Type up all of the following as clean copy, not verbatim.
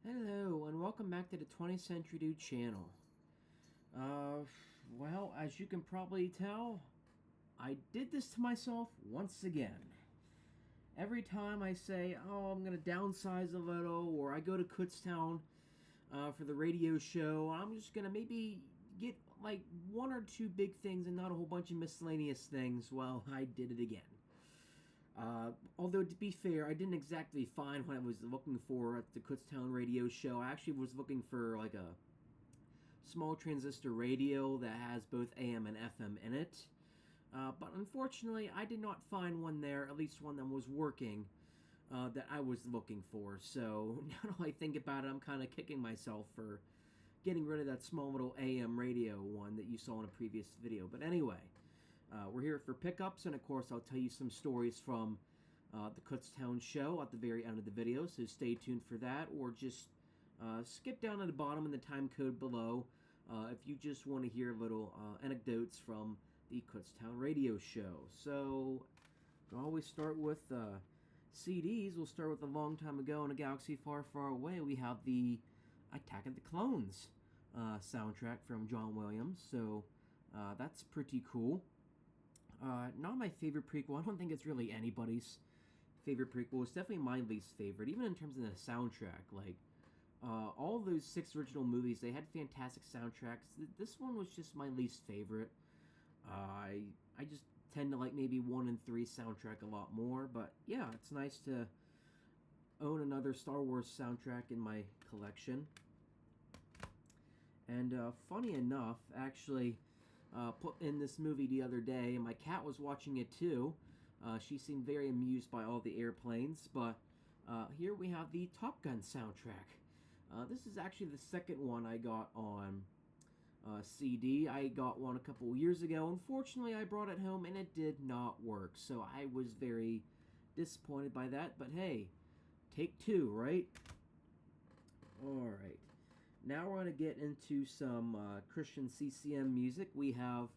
Hello, and welcome back to the 20th Century Dude channel. Well, as you can probably tell, I did this to myself once again. Every time I say, oh, I'm going to downsize a little, or I go to Kutztown for the radio show, I'm just going to maybe get like one or two big things and not a whole bunch of miscellaneous things, well, I did it again. Although, to be fair, I didn't exactly find what I was looking for at the Kutztown Radio Show. I actually was looking for like a small transistor radio that has both AM and FM in it. But unfortunately, I did not find one there, at least one that was working, that I was looking for. So now that I think about it, I'm kind of kicking myself for getting rid of that small little AM radio one that you saw in a previous video. But anyway, we're here for pickups, and of course I'll tell you some stories from the Kutztown show at the very end of the video, so stay tuned for that, or just skip down to the bottom in the time code below if you just want to hear little anecdotes from the Kutztown Radio Show. So, we always start with CDs. We'll start with a long time ago in a galaxy far, far away. We have the Attack of the Clones soundtrack from John Williams, so that's pretty cool. Not my favorite prequel. I don't think it's really anybody's favorite prequel. It's definitely my least favorite, even in terms of the soundtrack. Like, all those 6 original movies, they had fantastic soundtracks. This one was just my least favorite. I just tend to like maybe 1 and 3 soundtrack a lot more, but yeah, it's nice to own another Star Wars soundtrack in my collection. And funny enough, actually, put in this movie the other day, and my cat was watching it too. She seemed very amused by all the airplanes, but here we have the Top Gun soundtrack. This is actually the second one I got on CD. I got one a couple years ago. Unfortunately, I brought it home and it did not work, so I was very disappointed by that, but hey, take 2, right? Alright. Now we're going to get into some Christian CCM music. We have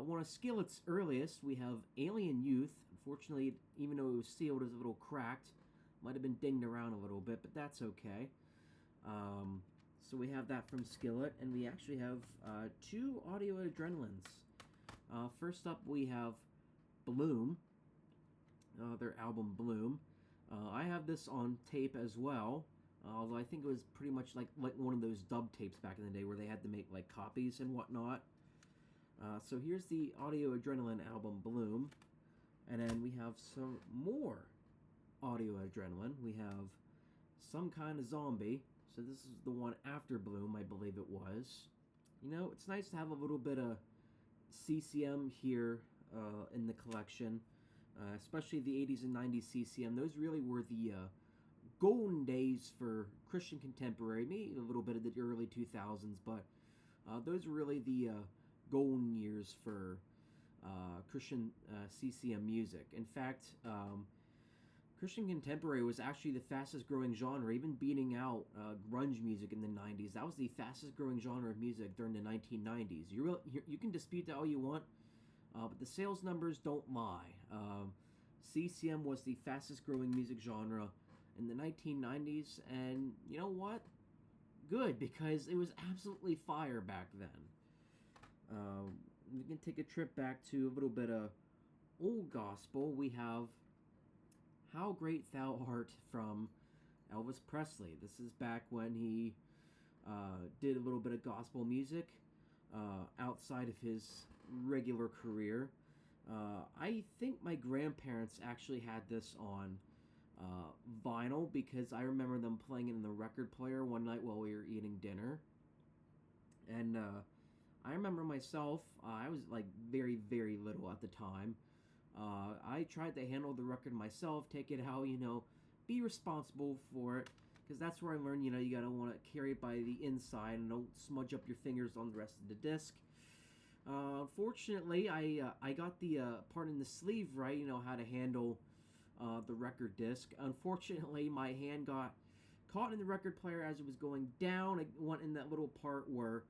one of Skillet's earliest. We have Alien Youth. Unfortunately, even though it was sealed, it was a little cracked. Might have been dinged around a little bit, but that's okay. So we have that from Skillet, and we actually have 2 Audio Adrenalines. First up, we have Bloom, their album Bloom. I have this on tape as well. Although I think it was pretty much like one of those dub tapes back in the day where they had to make like copies and whatnot. So here's the Audio Adrenaline album Bloom. And then we have some more Audio Adrenaline. We have Some Kind of Zombie. So this is the one after Bloom, I believe it was. You know, it's nice to have a little bit of CCM here in the collection. Especially the 80s and 90s CCM. Those really were the golden days for Christian contemporary, maybe a little bit of the early 2000s, but those were really the golden years for Christian CCM music. In fact, Christian contemporary was actually the fastest growing genre, even beating out grunge music in the 90s. That was the fastest growing genre of music during the 1990s. You can dispute that all you want, but the sales numbers don't lie. CCM was the fastest growing music genre in the 1990s, and you know what? Good, because it was absolutely fire back then. We can take a trip back to a little bit of old gospel. We have How Great Thou Art from Elvis Presley. This is back when he did a little bit of gospel music outside of his regular career. I think my grandparents actually had this on vinyl, because I remember them playing it in the record player one night while we were eating dinner. And I remember myself, I was like very, very little at the time. I tried to handle the record myself, take it out, be responsible for it, because that's where I learned, you gotta want to carry it by the inside and don't smudge up your fingers on the rest of the disc. Fortunately, I got the part in the sleeve right, how to handle the record disc. Unfortunately, my hand got caught in the record player as it was going down. It went in that little part where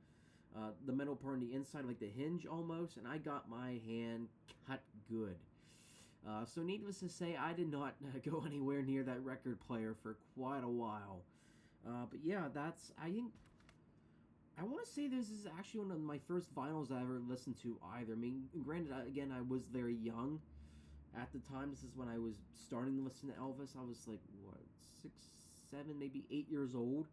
the metal part on the inside, like the hinge almost, and I got my hand cut good. So needless to say, I did not go anywhere near that record player for quite a while. But yeah, I think I want to say this is actually one of my first vinyls I ever listened to either. I mean, granted, again, I was very young at the time. This is when I was starting to listen to Elvis. I was like, what, 6, 7, maybe 8 years old?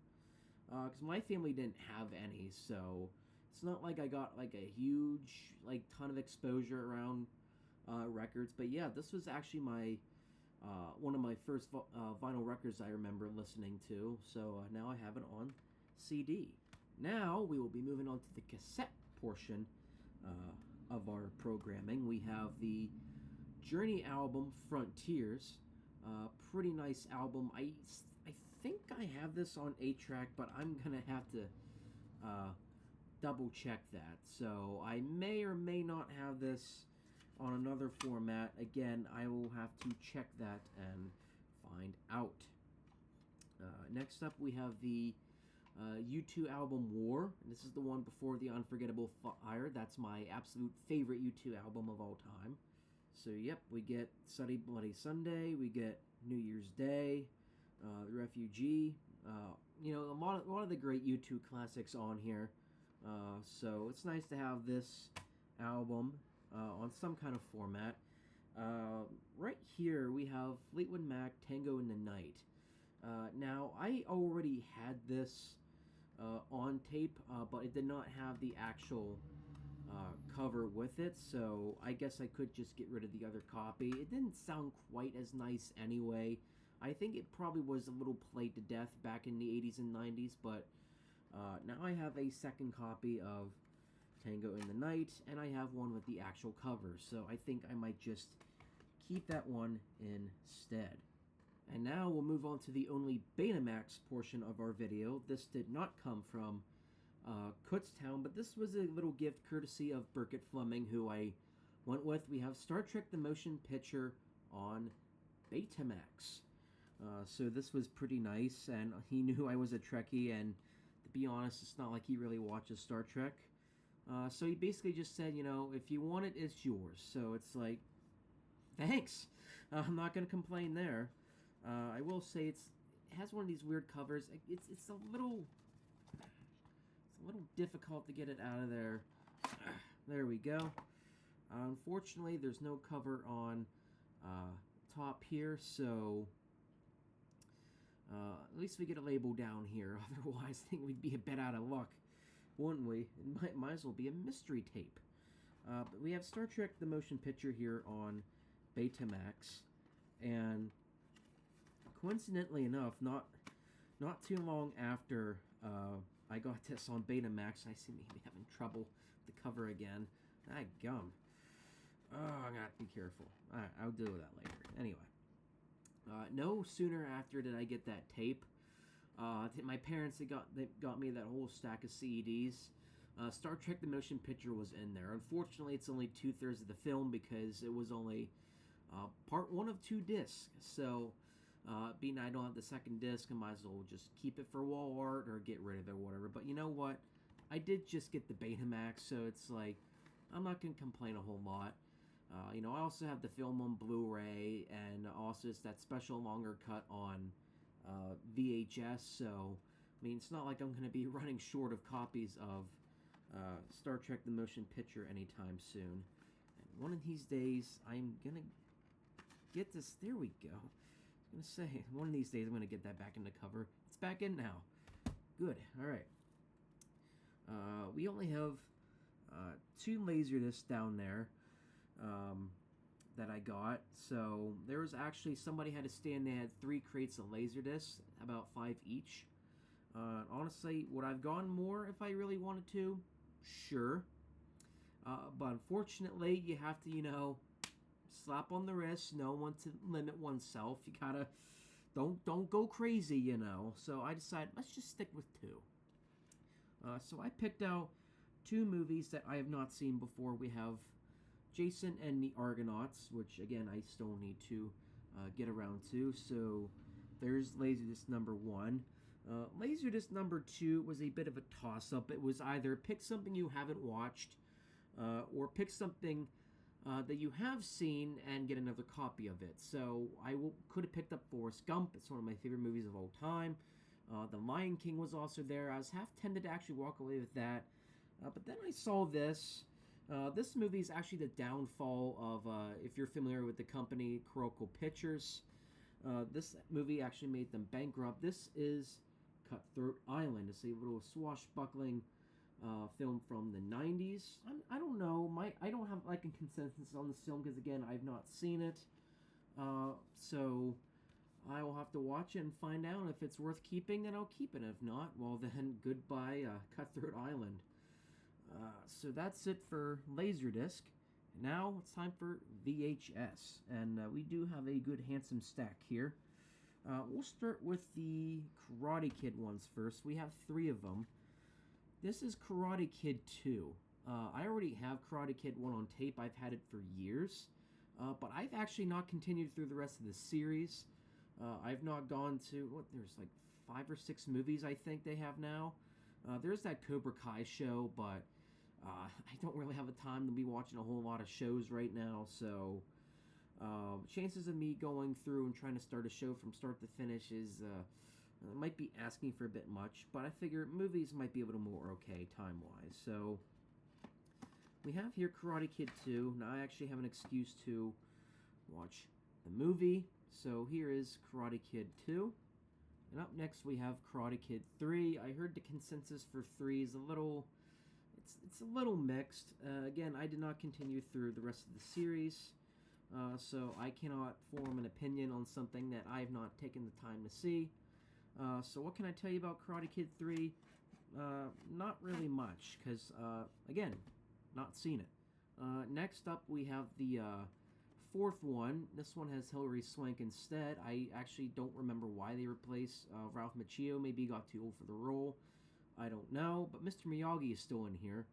Because my family didn't have any, so it's not like I got like a huge, like, ton of exposure around records. But yeah, this was actually my one of my first vinyl records I remember listening to. So now I have it on CD. Now we will be moving on to the cassette portion of our programming. We have the Journey album, Frontiers. Pretty nice album. I think I have this on 8-track, but I'm going to have to double check that. So I may or may not have this on another format. Again, I will have to check that and find out. Next up, we have the U2 album War. This is the one before the Unforgettable Fire. That's my absolute favorite U2 album of all time. So yep, we get Sunny Bloody Sunday, we get New Year's Day, The Refugee, a lot of the great U2 classics on here. So it's nice to have this album on some kind of format. Right here we have Fleetwood Mac, Tango in the Night. Now, I already had this on tape, but it did not have the actual cover with it, so I guess I could just get rid of the other copy. It didn't sound quite as nice anyway. I think it probably was a little played to death back in the 80s and 90s, but now I have a second copy of Tango in the Night, and I have one with the actual cover, so I think I might just keep that one instead. And now we'll move on to the only Betamax portion of our video. This did not come from Kutztown, but this was a little gift courtesy of Burkett Fleming, who I went with. We have Star Trek The Motion Picture on Betamax. So this was pretty nice, and he knew I was a Trekkie, and to be honest, it's not like he really watches Star Trek. So he basically just said, if you want it, it's yours. So it's like, thanks. I'm not going to complain there. I will say it has one of these weird covers. It's a little difficult to get it out of there. There we go. Unfortunately, there's no cover on top here, so at least we get a label down here. Otherwise, I think we'd be a bit out of luck, wouldn't we? It might as well be a mystery tape. But we have Star Trek The Motion Picture here on Betamax, and coincidentally enough, not too long after I got this on Betamax, I seem to be having trouble with the cover again. Ah, gum. Oh, I gotta be careful. Alright, I'll deal with that later. Anyway, no sooner after did I get that tape. My parents they got me that whole stack of CDs. Star Trek The Motion Picture was in there. Unfortunately, it's only 2/3 of the film because it was only part 1 of 2 discs. So, being I don't have the second disc, I might as well just keep it for wall art or get rid of it or whatever. But you know what? I did just get the Betamax, so it's like, I'm not going to complain a whole lot. I also have the film on Blu-ray, and also it's that special longer cut on VHS, so, I mean, it's not like I'm going to be running short of copies of Star Trek The Motion Picture anytime soon. And one of these days, I'm going to get this, there we go. I was going to say, one of these days I'm going to get that back in the cover. It's back in now. Good, alright. We only have 2 Laserdiscs down there that I got. So there was actually, somebody had a stand, they had 3 crates of Laserdiscs, about 5 each. Honestly, would I've gone more if I really wanted to? Sure. But unfortunately, you have to, slap on the wrist, know when to limit oneself. You gotta, don't go crazy, So I decided, let's just stick with 2. So I picked out 2 movies that I have not seen before. We have Jason and the Argonauts, which again I still need to get around to. So there's Laserdisc number 1. Laserdisc number 2 was a bit of a toss-up. It was either pick something you haven't watched, or pick something that you have seen and get another copy of it. So I could have picked up Forrest Gump. It's one of my favorite movies of all time. The Lion King was also there. I was half tempted to actually walk away with that. But then I saw this. This movie is actually the downfall of, if you're familiar with the company, Kuroko Pictures. This movie actually made them bankrupt. This is Cutthroat Island. It's a little swashbuckling film from the 90s. I don't know. I don't have like a consensus on this film because, again, I've not seen it. So I will have to watch it and find out if it's worth keeping, then I'll keep it. If not, well then, goodbye, Cutthroat Island. So that's it for Laserdisc. Now it's time for VHS, and we do have a good handsome stack here. We'll start with the Karate Kid ones first. We have 3 of them. This is Karate Kid 2. I already have Karate Kid 1 on tape. I've had it for years, but I've actually not continued through the rest of the series. I've not gone to, there's like 5 or 6 movies I think they have now. There's that Cobra Kai show, but I don't really have the time to be watching a whole lot of shows right now, so chances of me going through and trying to start a show from start to finish is, might be asking for a bit much, but I figure movies might be a little more okay time-wise. So we have here Karate Kid 2. Now I actually have an excuse to watch the movie. So here is Karate Kid 2. And up next we have Karate Kid 3. I heard the consensus for 3 is a little... It's a little mixed. Again, I did not continue through the rest of the series. So I cannot form an opinion on something that I have not taken the time to see. So what can I tell you about Karate Kid 3? Not really much, because, again, not seen it. Next up we have the... 4th one. This one has Hilary Swank instead. I actually don't remember why they replaced Ralph Macchio. Maybe he got too old for the role. I don't know. But Mr. Miyagi is still in here.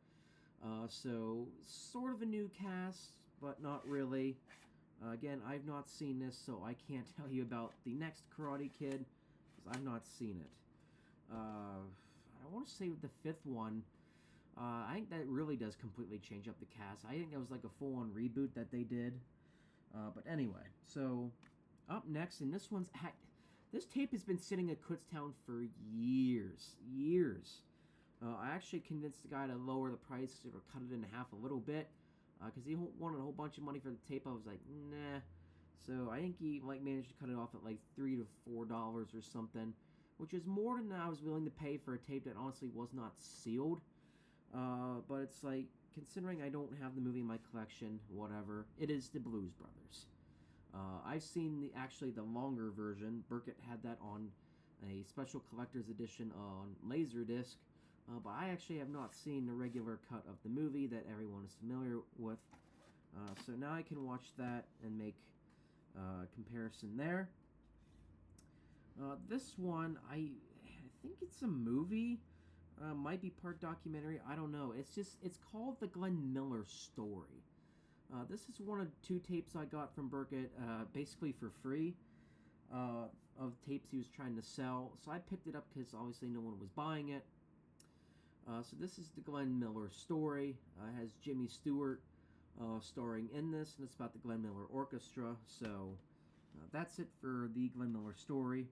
So, sort of a new cast, but not really. Again, I've not seen this, so I can't tell you about the next Karate Kid, because I've not seen it. I want to say with the 5th one, I think that really does completely change up the cast. I think that was like a full-on reboot that they did. But anyway, so up next, and this one's this tape has been sitting at Kutztown for years. I actually convinced the guy to lower the price or cut it in half a little bit, because he wanted a whole bunch of money for the tape. I was like, nah. So I think he managed to cut it off at like $3 to $4 or something, which is more than I was willing to pay for a tape that honestly was not sealed. But it's like, considering I don't have the movie in my collection, whatever, it is the Blues Brothers. I've seen the longer version. Burkett had that on a special collector's edition on Laserdisc, but I actually have not seen the regular cut of the movie that everyone is familiar with. So now I can watch that and make a comparison there. This one, I think it's a movie. Might be part documentary. I don't know. It's called The Glenn Miller Story. This is one of 2 tapes I got from Burkett, basically for free, of tapes he was trying to sell. So I picked it up because obviously no one was buying it. So this is The Glenn Miller Story. It has Jimmy Stewart starring in this, and it's about the Glenn Miller Orchestra. So that's it for The Glenn Miller Story.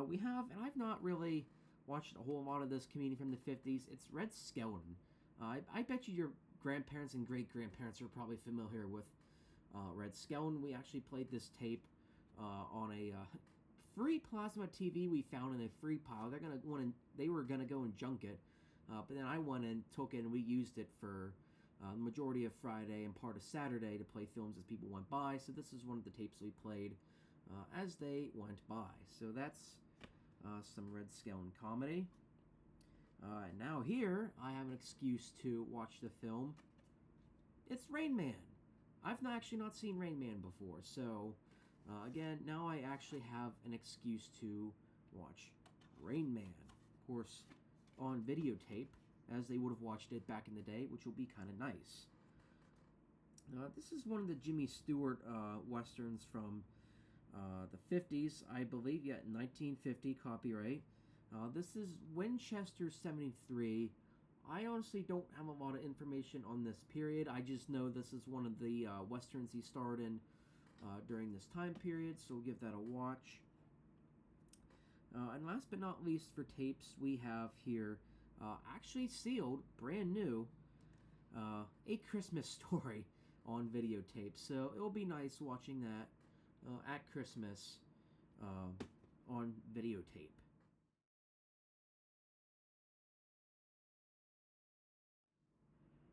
We have, and I've not really watched a whole lot of this comedian from the 50s. It's Red Skelton. I bet you your grandparents and great-grandparents are probably familiar with Red Skelton. We actually played this tape on a free plasma TV we found in a free pile. They were gonna go and junk it, but then I went and took it, and we used it for the majority of Friday and part of Saturday to play films as people went by. So this is one of the tapes we played as they went by. So that's some Red Skelton comedy. And now here, I have an excuse to watch the film. It's Rain Man. I've actually not seen Rain Man before, so again, now I actually have an excuse to watch Rain Man. Of course, on videotape, as they would have watched it back in the day, which will be kind of nice. This is one of the Jimmy Stewart westerns from the 50s, I believe, 1950 copyright. This is Winchester 73. I honestly don't have a lot of information on this period. I just know this is one of the westerns he starred in during this time period, so we'll give that a watch. And last but not least for tapes, we have here, actually sealed, brand new, A Christmas Story on videotape. So it'll be nice watching that at Christmas on videotape.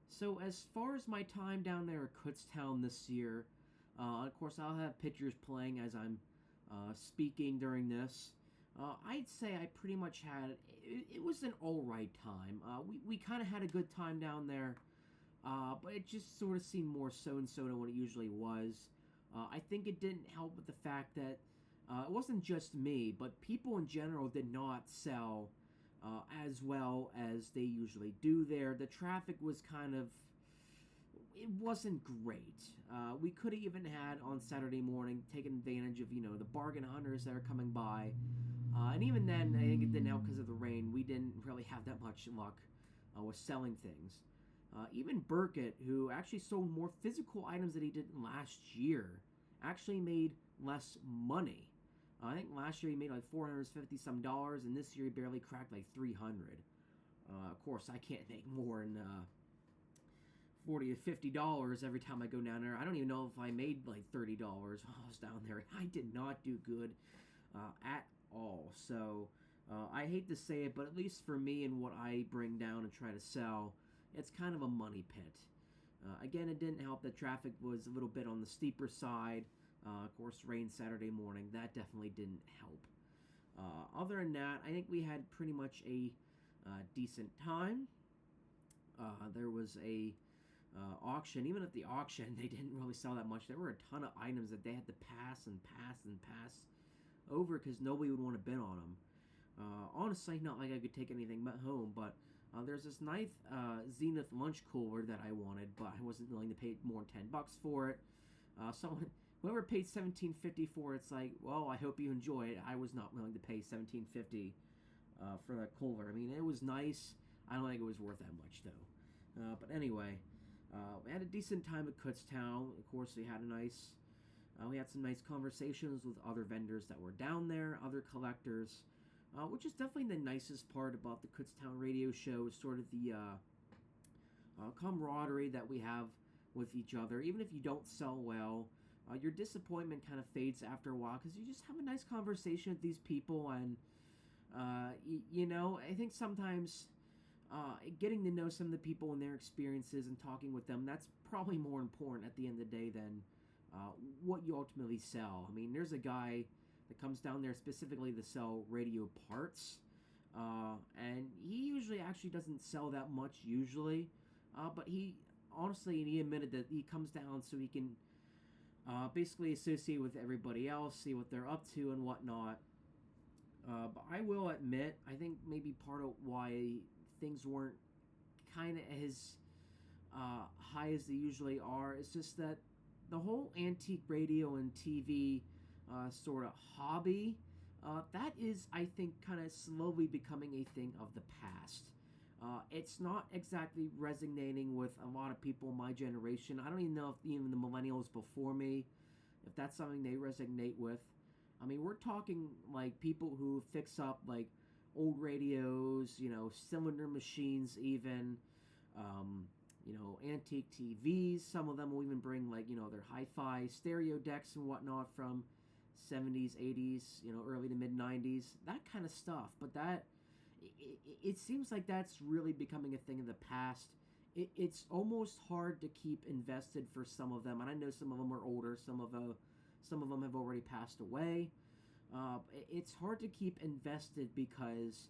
So as far as my time down there at Kutztown this year, of course I'll have pictures playing as I'm speaking during this. I'd say I pretty much had it was an alright time. We kind of had a good time down there, but it just sort of seemed more so-and-so than what it usually was. I think it didn't help with the fact that it wasn't just me, but people in general did not sell as well as they usually do there. The traffic was kind of, it wasn't great. We could have even had on Saturday morning taken advantage of, the bargain hunters that are coming by. And even then, I think it didn't help because of the rain. We didn't really have that much luck with selling things. Even Burkett, who actually sold more physical items than he did last year, actually made less money. I think last year he made like $450 some, and this year he barely cracked like 300. Of course, I can't make more than $40 to $50 every time I go down there. I don't even know if I made like $30 while I was down there. I did not do good at all. So I hate to say it, but at least for me and what I bring down and try to sell, it's kind of a money pit. Again, it didn't help that traffic was a little bit on the steeper side. Of course, rain Saturday morning. That definitely didn't help. Other than that, I think we had pretty much a decent time. There was a auction. Even at the auction, they didn't really sell that much. There were a ton of items that they had to pass and pass and pass over because nobody would want to bid on them. Honestly, not like I could take anything home, but there's this nice Zenith lunch cooler that I wanted, but I wasn't willing to pay more than $10 for it. Whoever paid $17.50 for it's like, well, I hope you enjoy it. I was not willing to pay $17.50 for that cooler. I mean, it was nice. I don't think it was worth that much though. But anyway, we had a decent time at Kutztown. Of course, we had some nice conversations with other vendors that were down there, other collectors. Which is definitely the nicest part about the Kutztown Radio Show, is sort of the camaraderie that we have with each other. Even if you don't sell well, your disappointment kind of fades after a while because you just have a nice conversation with these people. And, I think sometimes getting to know some of the people and their experiences and talking with them, that's probably more important at the end of the day than what you ultimately sell. I mean, there's a guy that comes down there specifically to sell radio parts, and he usually actually doesn't sell that much usually, but he admitted that he comes down so he can basically associate with everybody else, see what they're up to and whatnot. But I will admit, I think maybe part of why things weren't kind of as high as they usually are is just that the whole antique radio and TV sort of hobby, that is, I think, kind of slowly becoming a thing of the past. It's not exactly resonating with a lot of people my generation. I don't even know if even the millennials before me, if that's something they resonate with. I mean, we're talking like people who fix up like old radios, cylinder machines even, antique TVs. Some of them will even bring like, their hi-fi stereo decks and whatnot from 70s, 80s, early to mid 90s, that kind of stuff. But it seems like that's really becoming a thing of the past. It's almost hard to keep invested for some of them, and I know some of them are older, some of them have already passed away. It's hard to keep invested because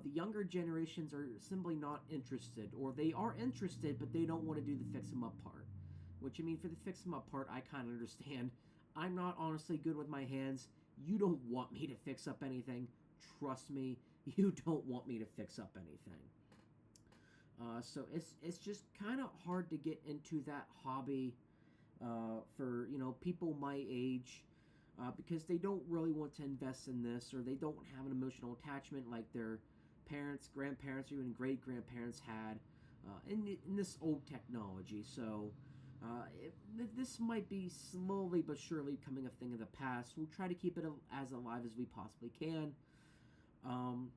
the younger generations are simply not interested, or they are interested, but they don't want to do the fix 'em up part. Which, I mean, for the fix 'em up part, I kind of understand. I'm not honestly good with my hands. You don't want me to fix up anything. Trust me, you don't want me to fix up anything. So it's just kind of hard to get into that hobby for people my age because they don't really want to invest in this, or they don't have an emotional attachment like their parents, grandparents, or even great grandparents had in this old technology. So this might be slowly but surely becoming a thing of the past. We'll try to keep it as alive as we possibly can. Um,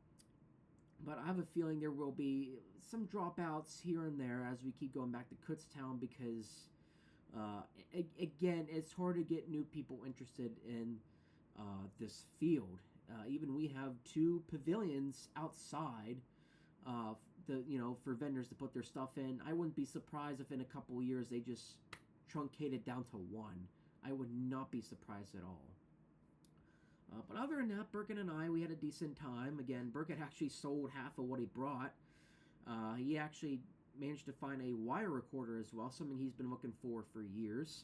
but I have a feeling there will be some dropouts here and there as we keep going back to Kutztown because, again, it's hard to get new people interested in this field. Even we have 2 pavilions outside, for vendors to put their stuff in. I wouldn't be surprised if in a couple of years they just truncate it down to 1. I would not be surprised at all. But other than that, Burkett and I, we had a decent time. Again, Burkett actually sold half of what he brought. He actually managed to find a wire recorder as well, something he's been looking for years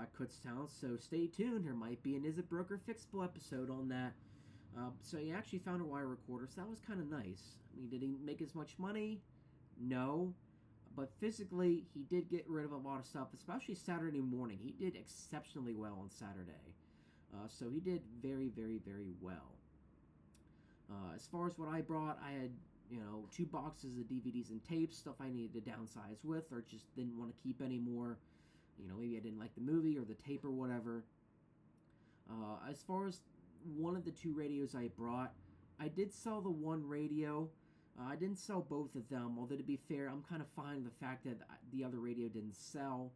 at Kutztown. So stay tuned. There might be an Is It Broke or Fixable episode on that. So he actually found a wire recorder, so that was kind of nice. I mean, did he make as much money? No. But physically, he did get rid of a lot of stuff, especially Saturday morning. He did exceptionally well on Saturday. So he did very, very, very well. As far as what I brought, I had, 2 boxes of DVDs and tapes, stuff I needed to downsize with or just didn't want to keep anymore. Maybe I didn't like the movie or the tape or whatever. As far as one of the 2 radios I brought, I did sell the one radio. I didn't sell both of them, although to be fair, I'm kind of fine with the fact that the other radio didn't sell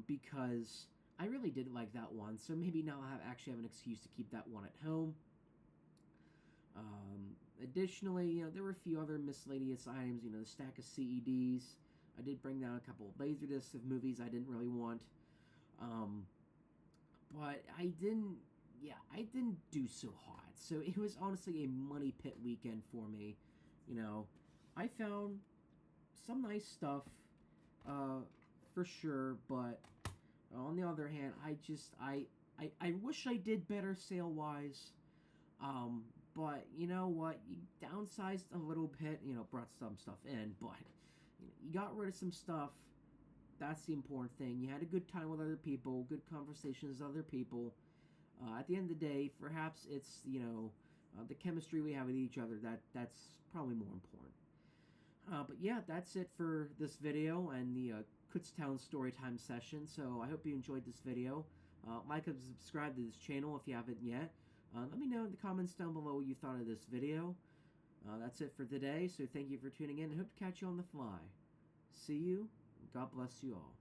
because I really didn't like that one, so maybe now I actually have an excuse to keep that one at home. Additionally, there were a few other miscellaneous items, the stack of CEDs. I did bring down a couple of Laserdiscs of movies I didn't really want. But I didn't do so hot. So it was honestly a money pit weekend for me. I found some nice stuff, for sure, but on the other hand, I wish I did better sale-wise. But you know what? You downsized a little bit, brought some stuff in, but you got rid of some stuff. That's the important thing. You had a good time with other people, good conversations with other people. At the end of the day, perhaps it's, the chemistry we have with each other, that's probably more important. But yeah, that's it for this video and the Kutztown Storytime session. So I hope you enjoyed this video. Like and subscribe to this channel if you haven't yet. Let me know in the comments down below what you thought of this video. That's it for today, so thank you for tuning in. I hope to catch you on the fly. See you. God bless you all.